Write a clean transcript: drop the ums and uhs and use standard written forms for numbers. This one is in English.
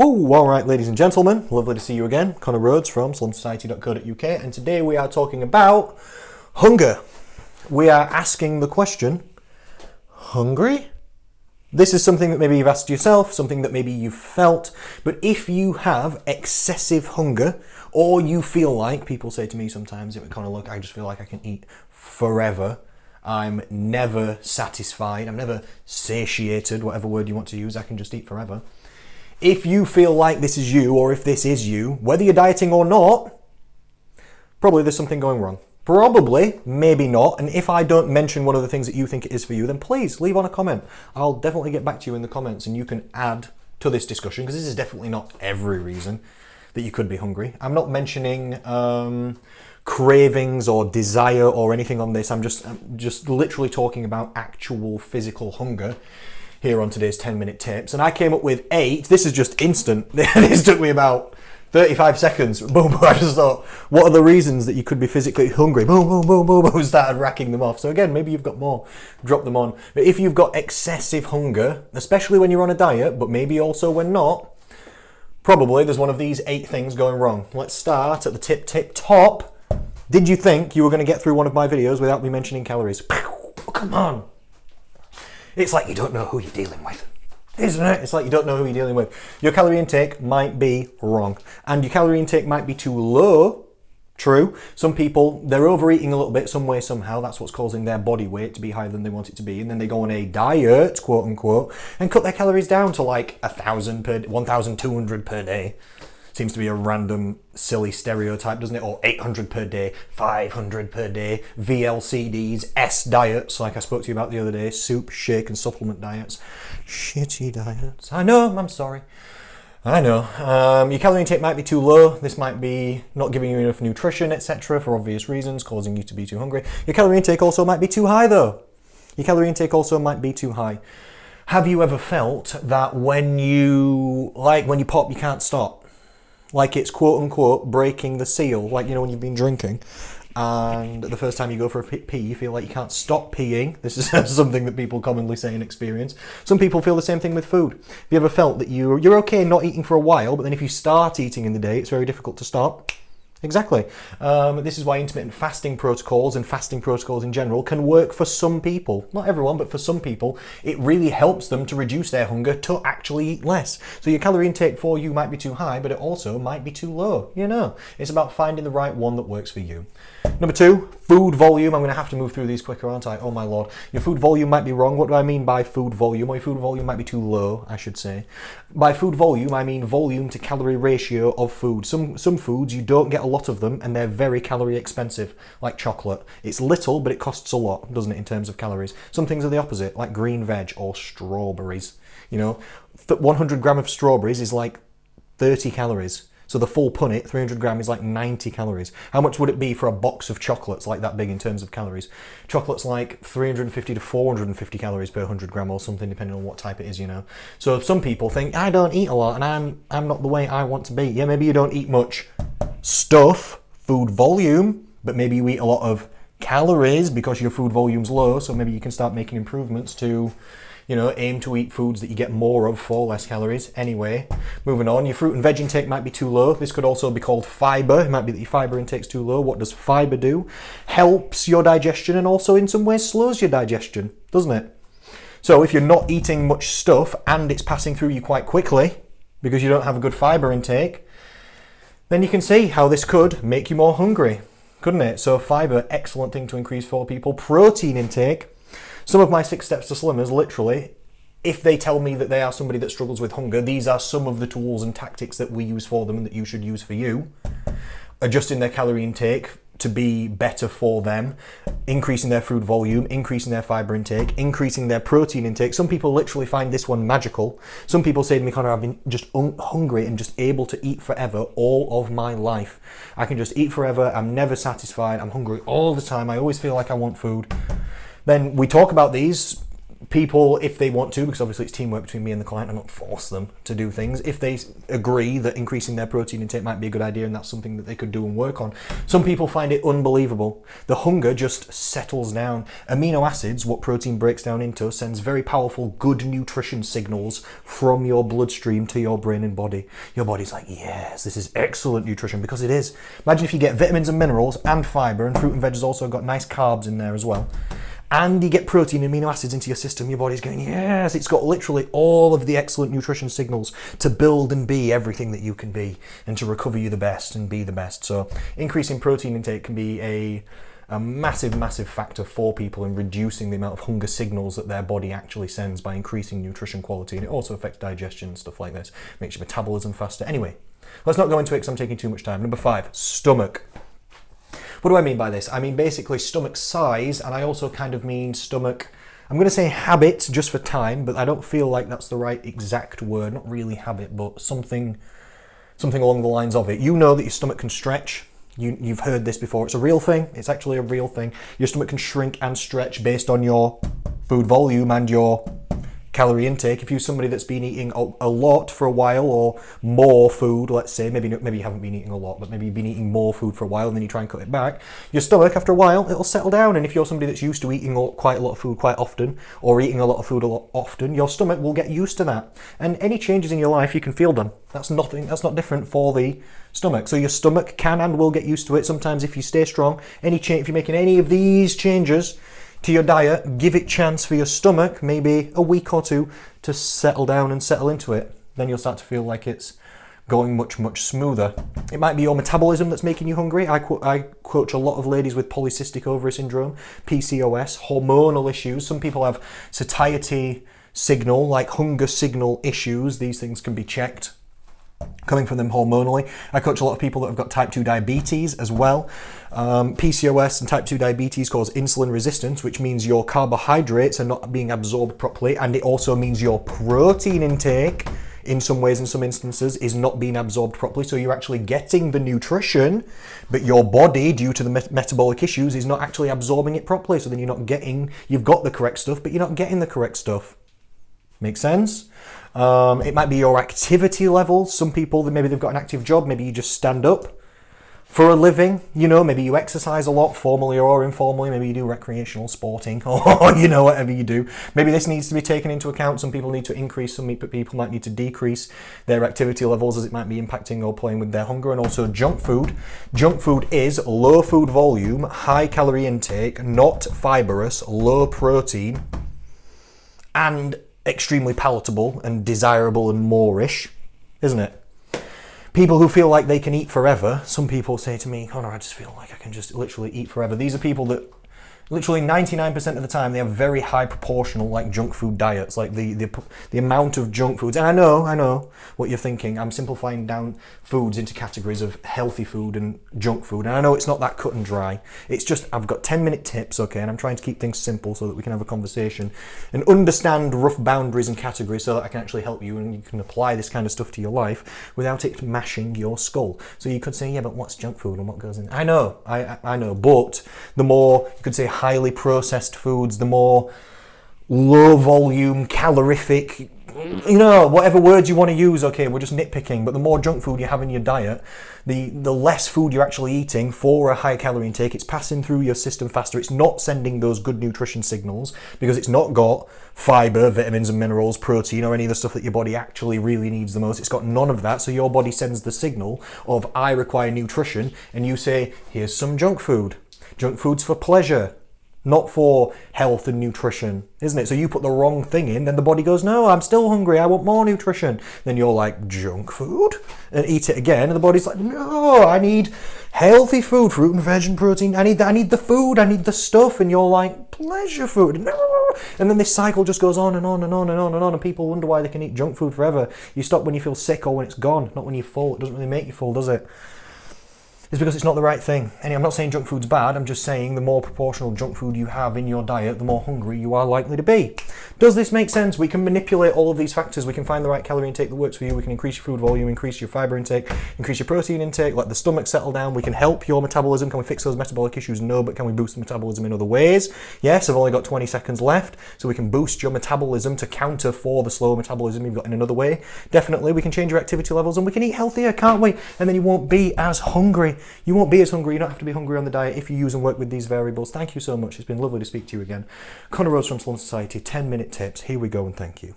Oh, all right, ladies and gentlemen, lovely to see you again. Connor Rhodes from slumsociety.co.uk, and today we are talking about hunger. We are asking the question, hungry? This is something that maybe you've asked yourself, something that maybe you've felt, but if you have excessive hunger, or you feel like, people say to me sometimes, I just feel like I can eat forever. I'm never satisfied, I'm never satiated, whatever word you want to use, I can just eat forever. If you feel like this is you, or if this is you, whether you're dieting or not, probably there's something going wrong. Probably, maybe not. And if I don't mention one of the things that you think it is for you, then please leave on a comment. I'll definitely get back to you in the comments and you can add to this discussion, because this is definitely not every reason that you could be hungry. I'm not mentioning cravings or desire or anything on this. I'm just literally talking about actual physical hunger here on today's 10-minute tips. And I came up with 8. This is just instant. This took me about 35 seconds. Boom, I just thought, what are the reasons that you could be physically hungry? Boom, boom, boom, boom, boom. Started racking them off. So again, maybe you've got more. Drop them on. But if you've got excessive hunger, especially when you're on a diet, but maybe also when not, probably there's one of these 8 things going wrong. Let's start at the tip top. Did you think you were going to get through one of my videos without me mentioning calories? Oh, come on. It's like you don't know who you're dealing with, isn't it? It's like you don't know who you're dealing with. Your calorie intake might be wrong, and your calorie intake might be too low. True. Some people, they're overeating a little bit some way, somehow. That's what's causing their body weight to be higher than they want it to be. And then they go on a diet, quote unquote, and cut their calories down to like 1,200 per day. Seems to be a random, silly stereotype, doesn't it? Or 800 per day, 500 per day, VLCDs, S diets, like I spoke to you about the other day, soup, shake, and supplement diets. Shitty diets. I know, I'm sorry. I know. Your calorie intake might be too low. This might be not giving you enough nutrition, etc., for obvious reasons, causing you to be too hungry. Your calorie intake also might be too high, though. Your calorie intake also might be too high. Have you ever felt that when you pop, you can't stop? Like it's quote unquote breaking the seal, like when you've been drinking and the first time you go for a pee, you feel like you can't stop peeing. This is something that people commonly say and experience. Some people feel the same thing with food. Have you ever felt that you're okay not eating for a while, but then if you start eating in the day, it's very difficult to stop? Exactly. This is why intermittent fasting protocols and fasting protocols in general can work for some people. Not everyone, but for some people, it really helps them to reduce their hunger to actually eat less. So your calorie intake for you might be too high, but it also might be too low. It's about finding the right one that works for you. Number 2, food volume. I'm going to have to move through these quicker, aren't I? Oh my lord. Your food volume might be wrong. What do I mean by food volume? Well, your food volume might be too low, I should say. By food volume, I mean volume to calorie ratio of food. Some foods, you don't get a lot of them, and they're very calorie expensive, like chocolate. It's little, but it costs a lot, doesn't it, in terms of calories? Some things are the opposite, like green veg or strawberries. 100 gram of strawberries is like 30 calories. So the full punnet, 300 gram, is like 90 calories. How much would it be for a box of chocolates like that big in terms of calories? Chocolate's like 350 to 450 calories per 100 gram or something, depending on what type it is, So some people think, I don't eat a lot and I'm not the way I want to be. Yeah, maybe you don't eat much stuff, food volume, but maybe you eat a lot of calories because your food volume's low, so maybe you can start making improvements to aim to eat foods that you get more of for less calories. Anyway, moving on, your fruit and veg intake might be too low. This could also be called fiber. It might be that your fiber intake's too low. What does fiber do? Helps your digestion and also in some ways slows your digestion, doesn't it? So if you're not eating much stuff and it's passing through you quite quickly because you don't have a good fiber intake, then you can see how this could make you more hungry, couldn't it? So fiber, excellent thing to increase for people. Protein intake. Some of my 6 steps to slimmers, literally, if they tell me that they are somebody that struggles with hunger, these are some of the tools and tactics that we use for them and that you should use for you. Adjusting their calorie intake to be better for them, increasing their food volume, increasing their fiber intake, increasing their protein intake. Some people literally find this one magical. Some people say to me, Connor, I've been just hungry and just able to eat forever all of my life. I can just eat forever. I'm never satisfied. I'm hungry all the time. I always feel like I want food. Then we talk about these People, if they want to, because obviously it's teamwork between me and the client, I don't force them to do things. If they agree that increasing their protein intake might be a good idea and that's something that they could do and work on, some people find it unbelievable. The hunger just settles down. Amino acids, what protein breaks down into, sends very powerful good nutrition signals from your bloodstream to your brain and body. Your body's like, yes, this is excellent nutrition, because it is. Imagine if you get vitamins and minerals and fibre, and fruit and veg has also got nice carbs in there as well, and you get protein and amino acids into your system, your body's going, yes, it's got literally all of the excellent nutrition signals to build and be everything that you can be, and to recover you the best and be the best. So increasing protein intake can be a massive, massive factor for people in reducing the amount of hunger signals that their body actually sends by increasing nutrition quality. And it also affects digestion and stuff like this, makes your metabolism faster. Anyway, let's not go into it because I'm taking too much time. Number 5, stomach. What do I mean by this? I mean basically stomach size, and I also kind of mean stomach, I'm going to say habit just for time, but I don't feel like that's the right exact word. Not really habit, but something along the lines of it. You know that your stomach can stretch. You've heard this before. It's a real thing. It's actually a real thing. Your stomach can shrink and stretch based on your food volume and your calorie intake. If you're somebody that's been eating a lot for a while, or more food, let's say, maybe you haven't been eating a lot, but maybe you've been eating more food for a while and then you try and cut it back, your stomach, after a while, it'll settle down. And if you're somebody that's used to eating quite a lot of food quite often, or eating a lot of food a lot often, your stomach will get used to that. And any changes in your life, you can feel them. That's not different for the stomach. So your stomach can and will get used to it. Sometimes if you stay strong, if you're making any of these changes to your diet, give it chance for your stomach, maybe a week or two, to settle down and settle into it. Then you'll start to feel like it's going much, much smoother. It might be your metabolism that's making you hungry. I coach a lot of ladies with polycystic ovary syndrome, PCOS, hormonal issues. Some people have satiety signal, like hunger signal issues. These things can be checked coming from them hormonally. I coach a lot of people that have got type 2 diabetes as well. PCOS and type 2 diabetes cause insulin resistance, which means your carbohydrates are not being absorbed properly, and it also means your protein intake, in some ways, in some instances, is not being absorbed properly. So you're actually getting the nutrition, but your body, due to the metabolic issues, is not actually absorbing it properly. So then you've got the correct stuff, but you're not getting the correct stuff. Make sense? It might be your activity levels. Some people, maybe they've got an active job, maybe you just stand up for a living, maybe you exercise a lot, formally or informally, maybe you do recreational sporting, or whatever you do. Maybe this needs to be taken into account. Some people need to increase, some people might need to decrease their activity levels, as it might be impacting or playing with their hunger. And also junk food. Junk food is low food volume, high calorie intake, not fibrous, low protein, and extremely palatable and desirable and moreish, isn't it? People who feel like they can eat forever. Some people say to me, Connor, I just feel like I can just literally eat forever. These are people that literally 99% of the time they have very high proportional like junk food diets, like the amount of junk foods. And I know what you're thinking. I'm simplifying down foods into categories of healthy food and junk food. And I know it's not that cut and dry. It's just, I've got 10-minute tips, okay, and I'm trying to keep things simple so that we can have a conversation and understand rough boundaries and categories so that I can actually help you and you can apply this kind of stuff to your life without it mashing your skull. So you could say, yeah, but what's junk food and what goes in? I know, but the more, you could say, highly processed foods, the more low volume, calorific, whatever words you want to use, okay, we're just nitpicking, but the more junk food you have in your diet, the less food you're actually eating for a high calorie intake. It's passing through your system faster. It's not sending those good nutrition signals because it's not got fiber, vitamins and minerals, protein, or any of the stuff that your body actually really needs the most. It's got none of that. So your body sends the signal of, I require nutrition, and you say, here's some junk food. Junk food's for pleasure, not for health and nutrition, isn't it? So you put the wrong thing in, then the body goes, no, I'm still hungry, I want more nutrition. Then you're like, junk food? And eat it again, and the body's like, no, I need healthy food, fruit and veg and protein. I need the food, I need the stuff. And you're like, pleasure food. No. And then this cycle just goes on and on and on and on and on, and people wonder why they can eat junk food forever. You stop when you feel sick or when it's gone, not when you're full. It doesn't really make you full, does it? is because it's not the right thing. And I'm not saying junk food's bad, I'm just saying the more proportional junk food you have in your diet, the more hungry you are likely to be. Does this make sense? We can manipulate all of these factors. We can find the right calorie intake that works for you. We can increase your food volume, increase your fiber intake, increase your protein intake, let the stomach settle down. We can help your metabolism. Can we fix those metabolic issues? No, but can we boost the metabolism in other ways? Yes, I've only got 20 seconds left, so we can boost your metabolism to counter for the slow metabolism you've got in another way. Definitely, we can change your activity levels and we can eat healthier, can't we? And then you won't be as hungry. You won't be as hungry. You don't have to be hungry on the diet if you use and work with these variables. Thank you so much. It's been lovely to speak to you again. Connor Rose from Slum Society, 10-minute tips. Here we go, and thank you.